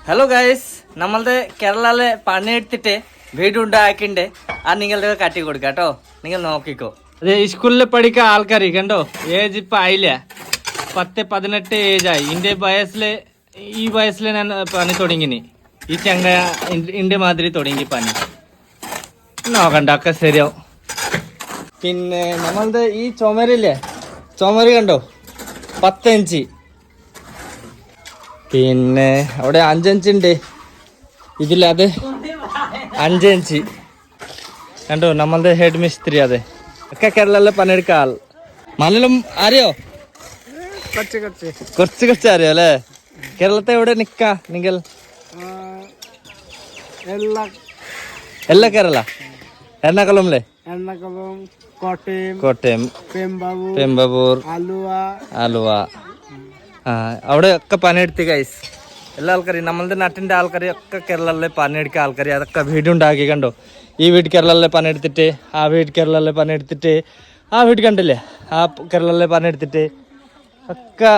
Hello guys, നമ്മളുടെ കേരളയിലെ പണിയെടുത്തിട്ട് വീടുണ്ടാക്കിണ്ട് അത് നിങ്ങളുടെ കാട്ടി കൊടുക്കാം കേട്ടോ. നിങ്ങൾ നോക്കിക്കോ. അതെ, സ്കൂളിൽ പഠിക്കാൻ ആൾക്കാർ കണ്ടോ, ഏജ് ഇപ്പം ആയില്ല, 10-18 ഏജായി. ഈ വയസ്സിൽ ഞാൻ പണി തുടങ്ങിനി. ഈ ചങ്ങ ഇന്റെ മാതിരി തുടങ്ങി പണി. നോക്കണ്ട, ഒക്കെ ശരിയാവും. പിന്നെ നമ്മളുടെ ഈ ചുമരില്ലേ, ചുമര് കണ്ടോ, 10 ഇഞ്ച്. പിന്നെ അവിടെ 5 ഇഞ്ച് ഉണ്ട്, ഇതിലത് 5 ഇഞ്ച് കണ്ടോ. നമ്മളുടെ ഹെഡ് മിസ്ത്രി അതെ, ഒക്കെ കേരളത്തിലെ പണിയെടുക്ക ആൾ. മലയാളം അറിയോ? കുറച്ച് അറിയോ അല്ലേ? കേരളത്തെ എവിടെ നിക്കാ നിങ്ങൾ? എല്ലാ കേരള, എറണാകുളം അല്ലേ? കോട്ടയം, പെരുമ്പാവൂർ, ആലുവ. അവിടെ ഒക്കെ പണിയെടുത്ത് ഗൈസ്. എല്ലാ ആൾക്കാരും നമ്മളുടെ നാട്ടിൻ്റെ ആൾക്കാർ ഒക്കെ കേരളത്തിലെ പണിയെടുക്കുക ആൾക്കാർ. അതൊക്കെ വീടുണ്ടാക്കി കണ്ടോ. ഈ വീട് കേരളത്തിലെ പണിയെടുത്തിട്ട്, ആ വീട് കേരളത്തിലെ പണിയെടുത്തിട്ട്, ആ വീട് കണ്ടില്ലേ, ആ കേരളത്തിലെ പണിയെടുത്തിട്ട് ഒക്കെ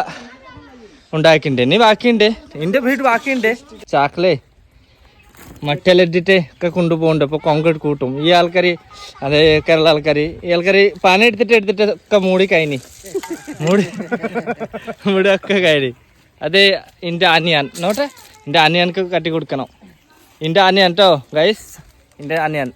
ഉണ്ടാക്കിയിട്ടുണ്ട്. ഇനി ബാക്കിയുണ്ട്, എൻ്റെ വീട് ബാക്കിയുണ്ട്. ചാക്കിലേ മറ്റെല്ലാം ഒക്കെ കൊണ്ടുപോകുന്നുണ്ട്. ഇപ്പോൾ കോൺക്രീറ്റ് കൂട്ടും ഈ ആൾക്കാർ. അതേ കേരള ആൾക്കാർ, ഈ ആൾക്കാർ പണിയെടുത്തിട്ട് ഒക്കെ മൂടി കഴിഞ്ഞി, മൂടി ഒക്കെ കഴിഞ്ഞി. അത് എൻ്റെ അനിയൻ നോട്ടെ, എൻ്റെ അനിയനക്ക് കട്ടി കൊടുക്കണം. എൻ്റെ അനിയൻ കേട്ടോ ഗൈസ്, എൻ്റെ അനിയൻ.